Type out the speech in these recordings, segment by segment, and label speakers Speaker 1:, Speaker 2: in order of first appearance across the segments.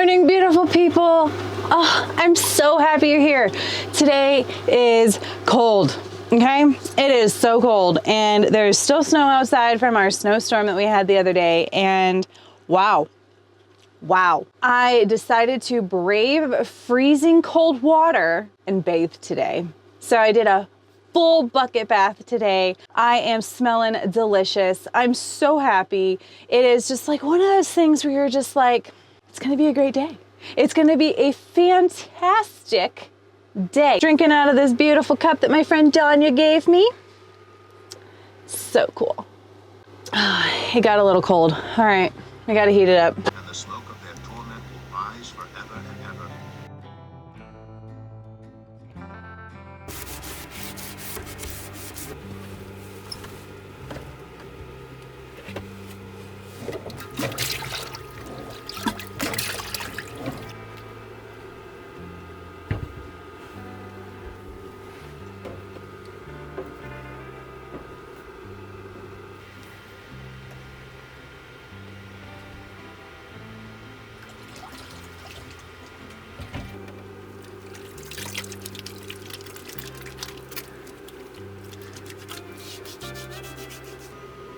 Speaker 1: morning, beautiful people. Oh, I'm so happy you're here. Today is cold, okay? It is so cold, and there's still snow outside from our snowstorm that we had the other day, and wow. I decided to brave freezing cold water and bathe today. So I did a full bucket bath today. I am smelling delicious. I'm so happy. It is just like one of those things where you're just like, it's gonna be a great day. It's gonna be a fantastic day. Drinking out of this beautiful cup that my friend Danya gave me. So cool. It got a little cold. All right, I gotta heat it up.
Speaker 2: And the smoke of their torment will rise forever and ever.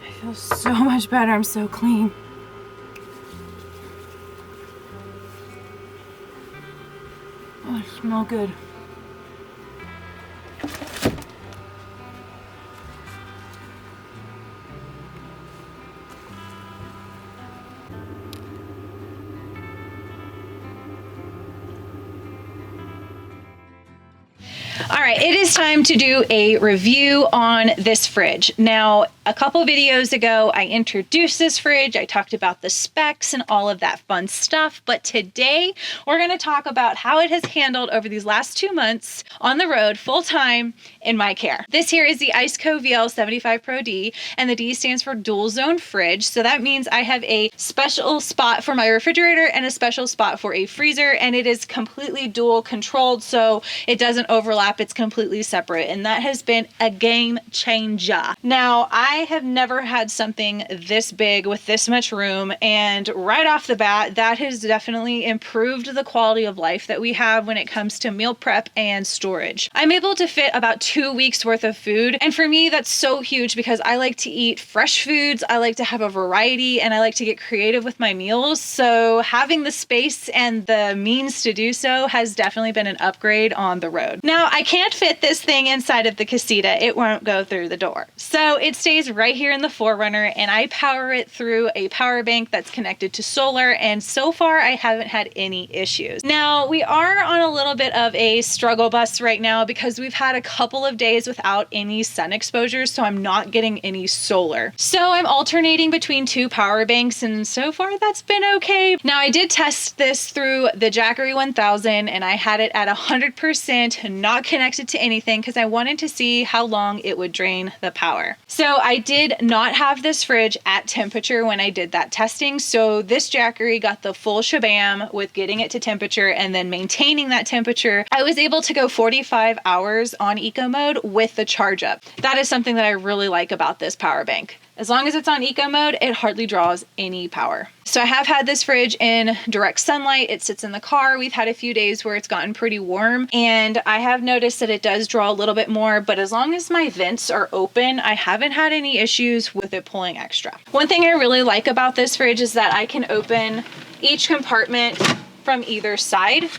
Speaker 1: I feel so much better. I'm so clean. Oh, I smell good. All right, it is time to do a review on this fridge. Now, a couple videos ago, I introduced this fridge. I talked about the specs and all of that fun stuff. But today, we're going to talk about how it has handled over these last 2 months on the road full time in my care. This here is the Iceco VL75 Pro D, and the D stands for dual zone fridge. So that means I have a special spot for my refrigerator and a special spot for a freezer, and it is completely dual controlled, so it doesn't overlap. It's completely separate, and that has been a game changer. Now, I have never had something this big with this much room, and right off the bat, that has definitely improved the quality of life that we have when it comes to meal prep and storage. I'm able to fit about 2 weeks worth of food, and for me, that's so huge because I like to eat fresh foods, I like to have a variety, and I like to get creative with my meals, so having the space and the means to do so has definitely been an upgrade on the road. Now, I can't fit this thing inside of the casita. It won't go through the door. So it stays right here in the 4Runner, and I power it through a power bank that's connected to solar, and so far I haven't had any issues. Now, we are on a little bit of a struggle bus right now because we've had a couple of days without any sun exposure, so I'm not getting any solar. So I'm alternating between 2 power banks, and so far that's been okay. Now, I did test this through the Jackery 1000, and I had it at 100%, not connected to anything, because I wanted to see how long it would drain the power. So I did not have this fridge at temperature when I did that testing, so this Jackery got the full shabam with getting it to temperature and then maintaining that temperature. I was able to go 45 hours on eco mode with the charge up. That is something that I really like about this power bank. As long as it's on eco mode, it hardly draws any power. So I have had this fridge in direct sunlight. It sits in the car. We've had a few days where it's gotten pretty warm, and I have noticed that it does draw a little bit more, but as long as my vents are open, I haven't had any issues with it pulling extra. One thing I really like about this fridge is that I can open each compartment from either side,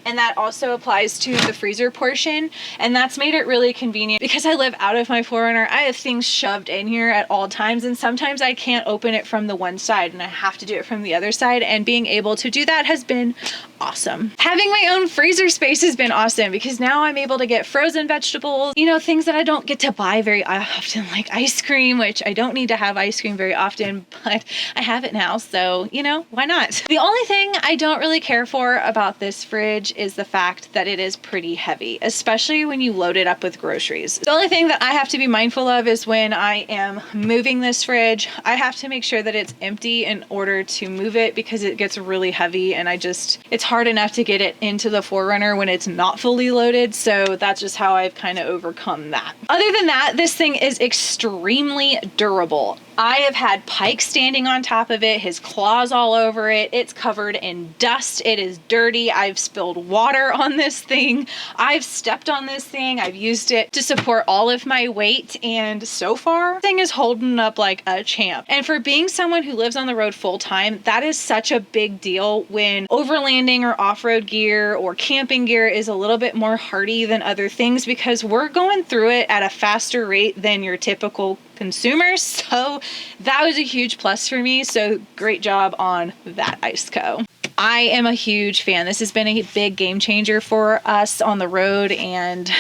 Speaker 1: and that also applies to the freezer portion, and that's made it really convenient because I live out of my 4Runner. I have things shoved in here at all times, and sometimes I can't open it from the one side and I have to do it from the other side, and being able to do that has been awesome. Having my own freezer space has been awesome because now I'm able to get frozen vegetables, you know, things that I don't get to buy very often, like ice cream, which I don't need to have ice cream very often, but I have it now, so, you know, why not? The only thing I don't really care for about this fridge is the fact that it is pretty heavy, especially when you load it up with groceries. The only thing that I have to be mindful of is when I am moving this fridge, I have to make sure that it's empty in order to move it because it gets really heavy, and it's hard enough to get it into the 4Runner when it's not fully loaded, so that's just how I've kind of overcome that. Other than that, this thing is extremely durable. I have had Pike standing on top of it, his claws all over it. It's covered in dust. It is dirty. I've spilled water on this thing. I've stepped on this thing. I've used it to support all of my weight. And so far, this thing is holding up like a champ. And for being someone who lives on the road full time, that is such a big deal when overlanding or off-road gear or camping gear is a little bit more hardy than other things, because we're going through it at a faster rate than your typical consumers. So that was a huge plus for me. So great job on that, Iceco. I am a huge fan. This has been a big game changer for us on the road, and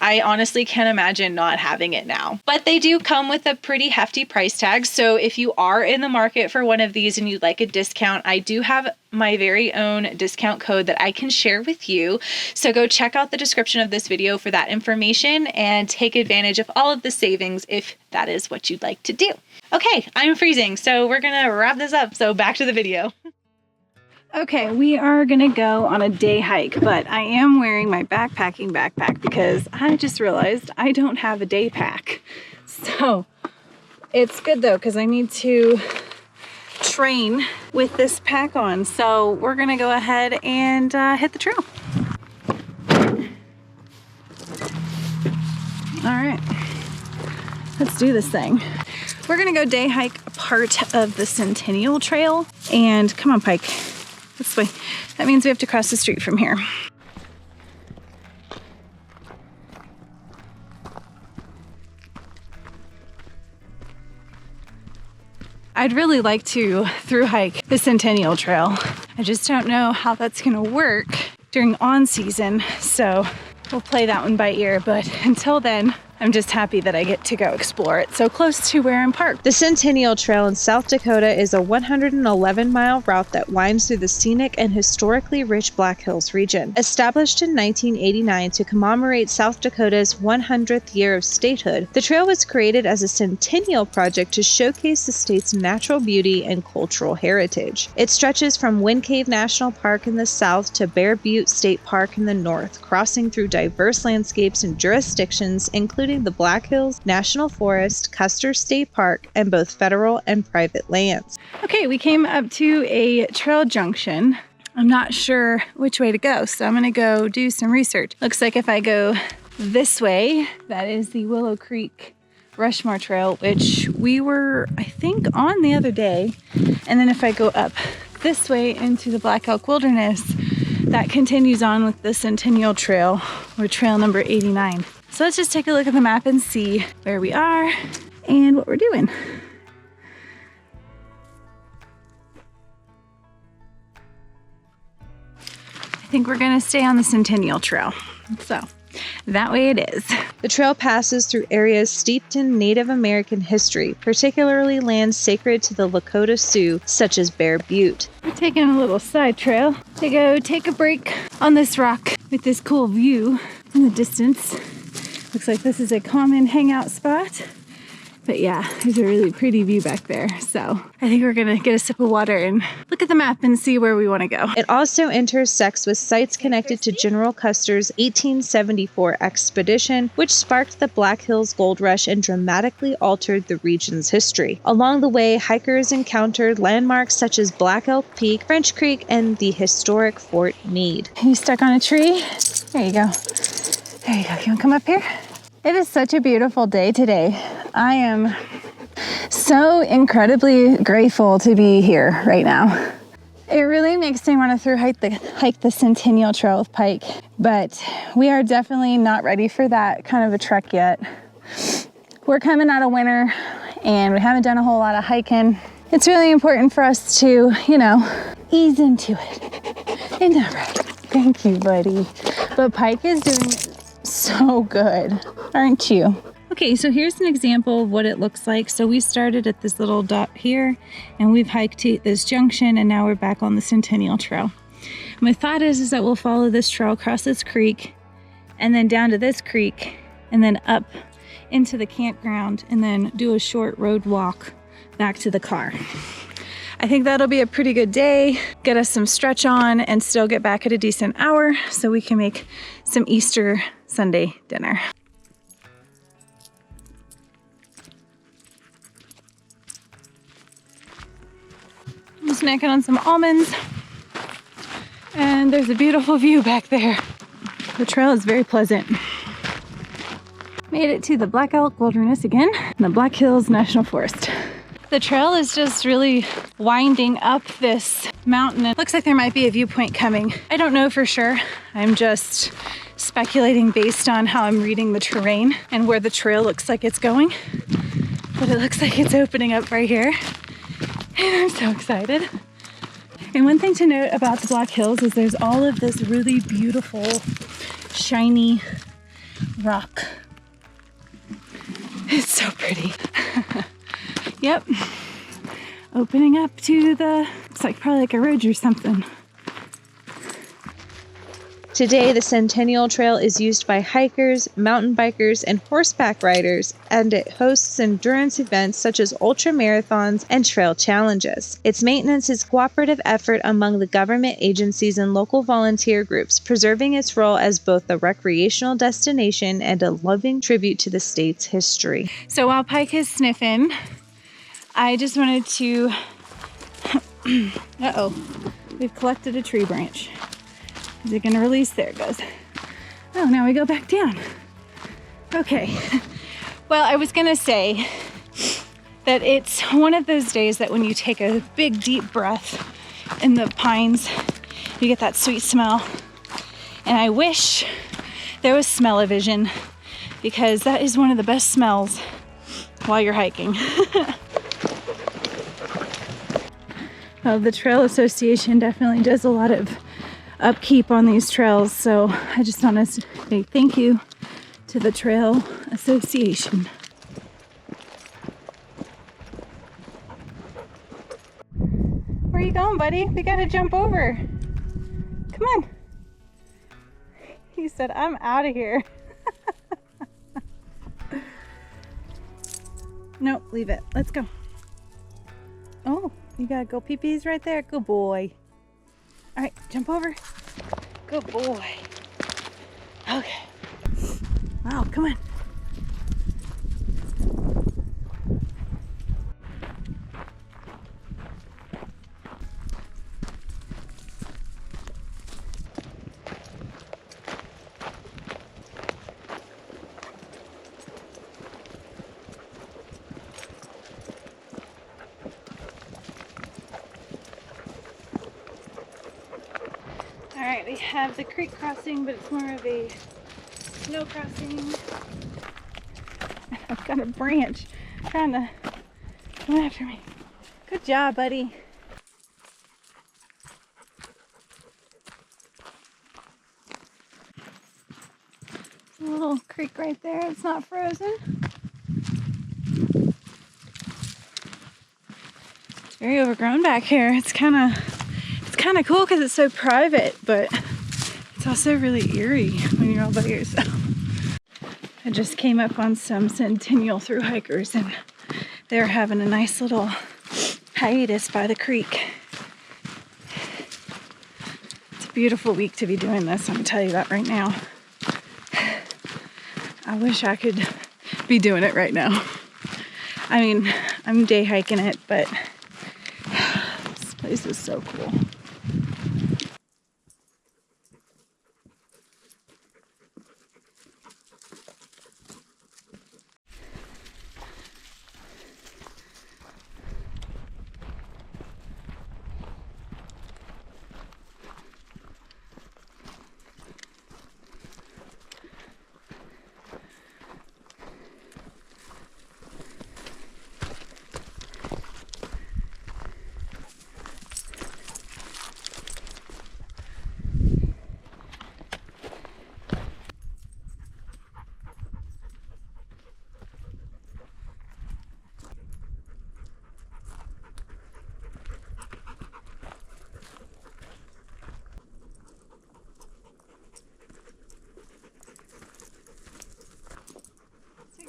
Speaker 1: I honestly can't imagine not having it now. But they do come with a pretty hefty price tag. So if you are in the market for one of these and you'd like a discount, I do have my very own discount code that I can share with you. So go check out the description of this video for that information and take advantage of all of the savings if that is what you'd like to do. Okay, I'm freezing, so we're gonna wrap this up. So back to the video. Okay, we are gonna go on a day hike, but I am wearing my backpacking backpack because I just realized I don't have a day pack. So it's good though, because I need to train with this pack on. So we're gonna go ahead and hit the trail. All right, let's do this thing. We're gonna go day hike a part of the Centennial Trail, and come on, Pike. This way. That means we have to cross the street from here. I'd really like to through hike the Centennial Trail. I just don't know how that's gonna work during on season, so we'll play that one by ear. But until then, I'm just happy that I get to go explore it so close to where I'm parked.
Speaker 3: The Centennial Trail in South Dakota is a 111-mile route that winds through the scenic and historically rich Black Hills region. Established in 1989 to commemorate South Dakota's 100th year of statehood, the trail was created as a centennial project to showcase the state's natural beauty and cultural heritage. It stretches from Wind Cave National Park in the south to Bear Butte State Park in the north, crossing through diverse landscapes and jurisdictions, including the Black Hills National Forest, Custer State Park, and both federal and private lands.
Speaker 1: Okay, we came up to a trail junction. I'm not sure which way to go, so I'm gonna go do some research. Looks like if I go this way, that is the Willow Creek Rushmore Trail, which we were, I think, on the other day. And then if I go up this way into the Black Elk Wilderness, that continues on with the Centennial Trail, or trail number 89. So let's just take a look at the map and see where we are and what we're doing. I think we're gonna stay on the Centennial Trail. So that way it is.
Speaker 3: The trail passes through areas steeped in Native American history, particularly lands sacred to the Lakota Sioux, such as Bear Butte.
Speaker 1: We're taking a little side trail to go take a break on this rock with this cool view in the distance. Looks like this is a common hangout spot. But yeah, there's a really pretty view back there. So I think we're gonna get a sip of water and look at the map and see where we wanna go.
Speaker 3: It also intersects with sites connected to General Custer's 1874 expedition, which sparked the Black Hills Gold Rush and dramatically altered the region's history. Along the way, hikers encountered landmarks such as Black Elk Peak, French Creek, and the historic Fort Meade.
Speaker 1: You stuck on a tree? There you go. There you go. You wanna come up here? It is such a beautiful day today. I am so incredibly grateful to be here right now. It really makes me want to hike the Centennial Trail with Pike, but we are definitely not ready for that kind of a trek yet. We're coming out of winter and we haven't done a whole lot of hiking. It's really important for us to, ease into it. Isn't that right? Thank you, buddy. But Pike is doing so good, aren't you? Okay, so here's an example of what it looks like. So we started at this little dot here and we've hiked to this junction and now we're back on the Centennial Trail. My thought is that we'll follow this trail across this creek and then down to this creek and then up into the campground and then do a short road walk back to the car. I think that'll be a pretty good day, get us some stretch on and still get back at a decent hour so we can make some Easter Sunday dinner. snacking on some almonds. And there's a beautiful view back there. The trail is very pleasant. Made it to the Black Elk Wilderness again, in the Black Hills National Forest. The trail is just really winding up this mountain. It looks like there might be a viewpoint coming. I don't know for sure. I'm just speculating based on how I'm reading the terrain and where the trail looks like it's going. But it looks like it's opening up right here. And I'm so excited. And one thing to note about the Black Hills is there's all of this really beautiful, shiny rock. It's so pretty. Yep. Opening up to the, looks like probably like a ridge or something.
Speaker 3: Today, the Centennial Trail is used by hikers, mountain bikers, and horseback riders, and it hosts endurance events such as ultramarathons and trail challenges. Its maintenance is a cooperative effort among the government agencies and local volunteer groups, preserving its role as both a recreational destination and a loving tribute to the state's history. So while Pike is sniffing, I just wanted to... we've collected a tree branch. Is it going to release? There it goes. Oh, now we go back down. Okay. Well, I was going to say that it's one of those days that when you take a big, deep breath in the pines, you get that sweet smell. And I wish there was smell-o-vision, because that is one of the best smells while you're hiking. Well, the Trail Association definitely does a lot of upkeep on these trails, so I just want to say thank you to the Trail Association. Where are you going, buddy? We gotta jump over. Come on. He said, I'm out of here. Nope, leave it. Let's go. Oh, you gotta go pee-pees right there. Good boy. All right, jump over. Good boy. Okay. Wow, come on. Alright, we have the creek crossing, but it's more of a snow crossing. I've got a branch trying to come after me. Good job, buddy. A little creek right there. It's not frozen. It's very overgrown back here. It's kind of cool because it's so private, but it's also really eerie when you're all by yourself. I just came up on some Centennial thru hikers, and they're having a nice little hiatus by the creek. It's a beautiful week to be doing this, I'm gonna tell you that right now. I wish I could be doing it right now. I mean, I'm day hiking it, but this place is so cool.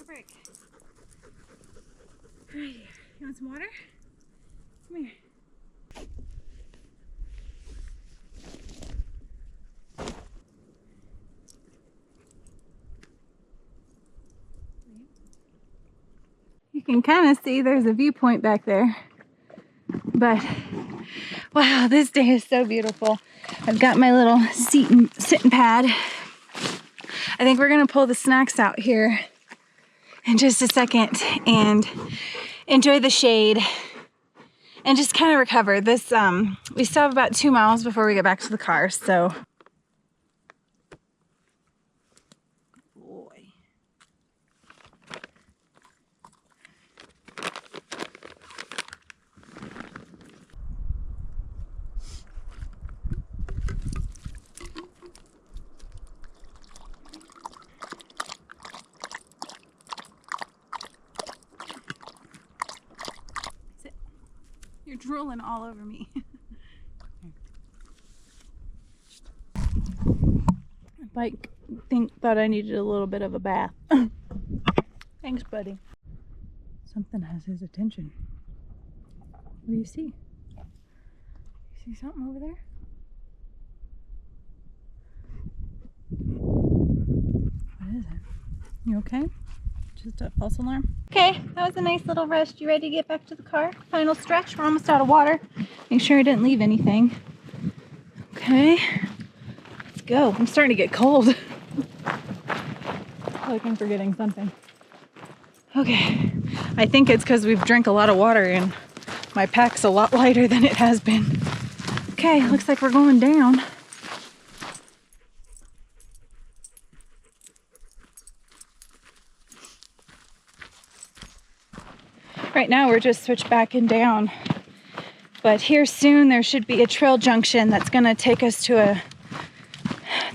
Speaker 3: Break. Right here. You want some water? Come here. You can kind of see there's a viewpoint back there, but
Speaker 1: Wow, this day is so beautiful. I've got my little sitting pad. I think we're gonna pull the snacks out here in just a second and enjoy the shade and just kind of recover. This, we still have about 2 miles before we get back to the car, so. Boy. You're drooling all over me. Pike thought I needed a little bit of a bath. Thanks, buddy. Something has his attention. What do you see? You see something over there? What is it? You okay? Just a false alarm. Okay, that was a nice little rest. You ready to get back to the car? Final stretch. We're almost out of water. Make sure I didn't leave anything. Okay, let's go. I'm starting to get cold. Like I'm forgetting something. Okay, I think it's because we've drank a lot of water and my pack's a lot lighter than it has been. Okay, looks like we're going down. Right now we're just switched back and down, but here soon there should be a trail junction that's going to take us to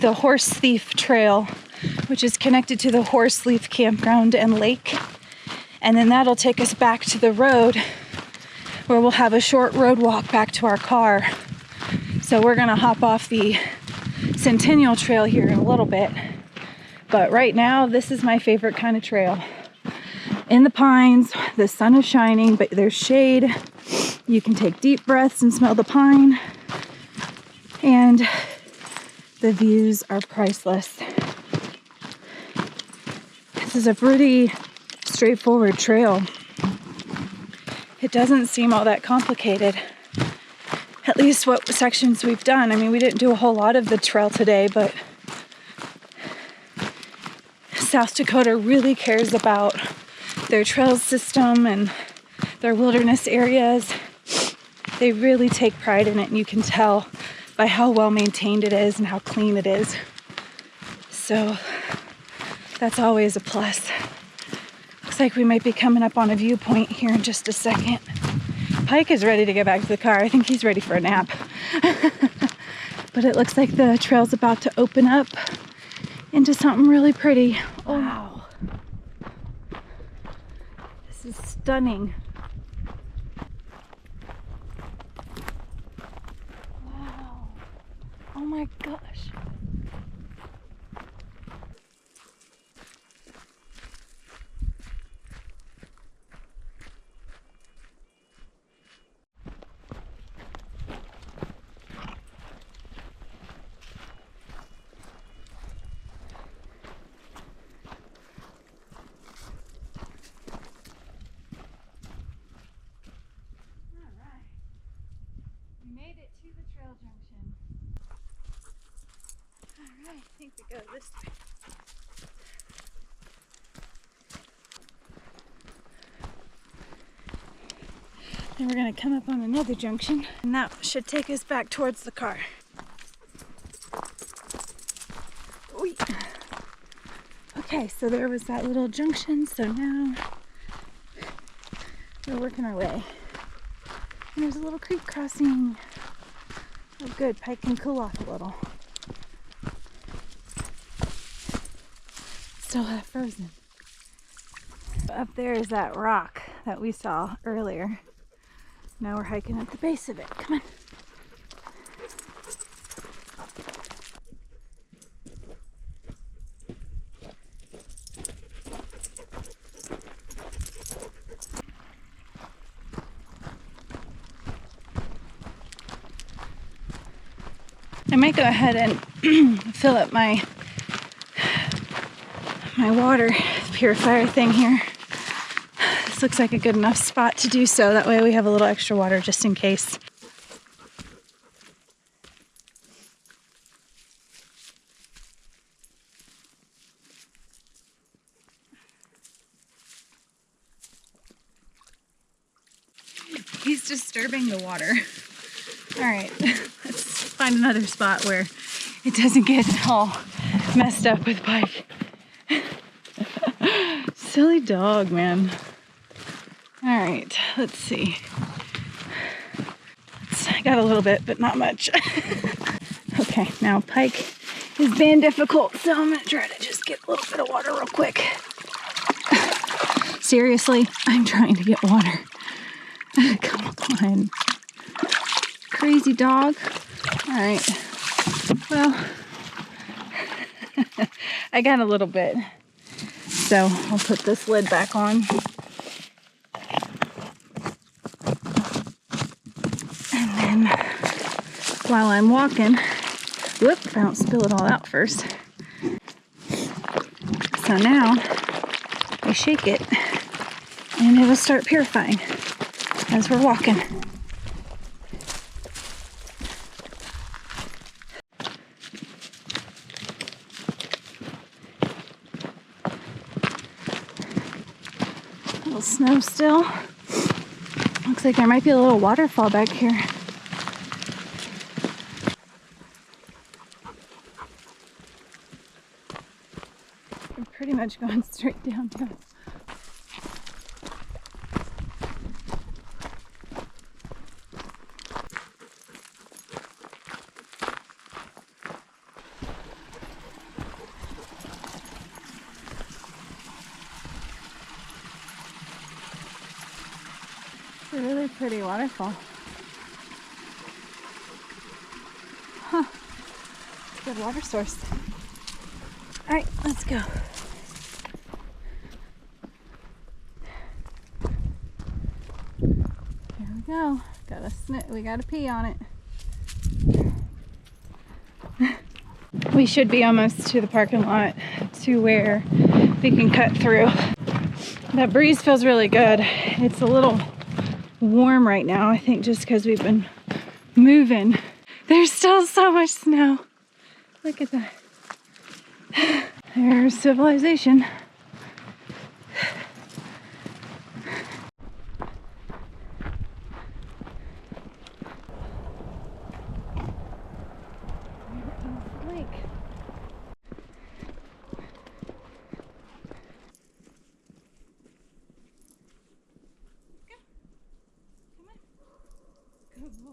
Speaker 1: the Horse Thief Trail, which is connected to the Horse Thief Campground and Lake, and then that'll take us back to the road where we'll have a short road walk back to our car. So we're going to hop off the Centennial Trail here in a little bit, but right now this is my favorite kind of trail. In the pines, the sun is shining, but there's shade. You can take deep breaths and smell the pine. And the views are priceless. This is a pretty straightforward trail. It doesn't seem all that complicated. At least what sections we've done. I mean, we didn't do a whole lot of the trail today, but South Dakota really cares about their trail system and their wilderness areas. They really take pride in it, and you can tell by how well maintained it is and how clean it is. So that's always a plus. Looks like we might be coming up on a viewpoint here in just a second. Pike is ready to get back to the car. I think he's ready for a nap. But it looks like the trail's about to open up into something really pretty. Oh, wow. This is stunning. Wow. Oh my gosh. I think we go this way. Then we're going to come up on another junction, and that should take us back towards the car. Oy. Okay, so there was that little junction, so now we're working our way. And there's a little creek crossing. Oh good, Pike can cool off a little. Still half frozen. Up there is that rock that we saw earlier. Now we're hiking at the base of it. Come on. I might go ahead and fill up my water purifier thing here. This looks like a good enough spot to do so. That way we have a little extra water just in case. disturbing the water. All right, let's find another spot where it doesn't get all messed up with Pike. Silly dog, man. All right, let's see. I got a little bit, but not much. Okay, now Pike is being difficult, so I'm gonna try to just get a little bit of water real quick. Seriously, I'm trying to get water. Come on. Crazy dog. All right. Well, I got a little bit. So I'll put this lid back on. And then while I'm walking, whoop, I don't spill it all out first. So now I shake it and it'll start purifying as we're walking. Little snow still. Looks like there might be a little waterfall back here. I'm pretty much going straight downhill. It's a really pretty waterfall. Huh. Good water source. All right, let's go. Here we go. We gotta pee on it. We should be almost to the parking lot to where we can cut through. That breeze feels really good. It's a little warm right now, I think just because we've been moving. There's still so much snow. Look at that. There's civilization. Lake. Good boy.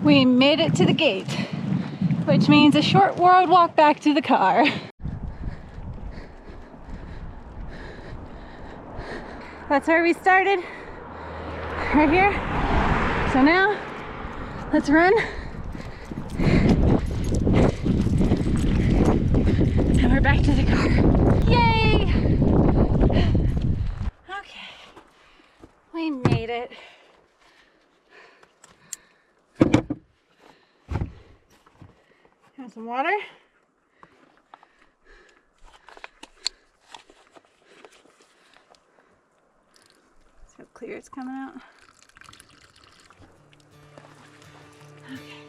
Speaker 1: We made it to the gate, which means a short road walk back to the car. That's where we started, right here. So now, let's run. And we're back to the car. Yay! Okay, we made it. Have some water. See how clear it's coming out. Okay.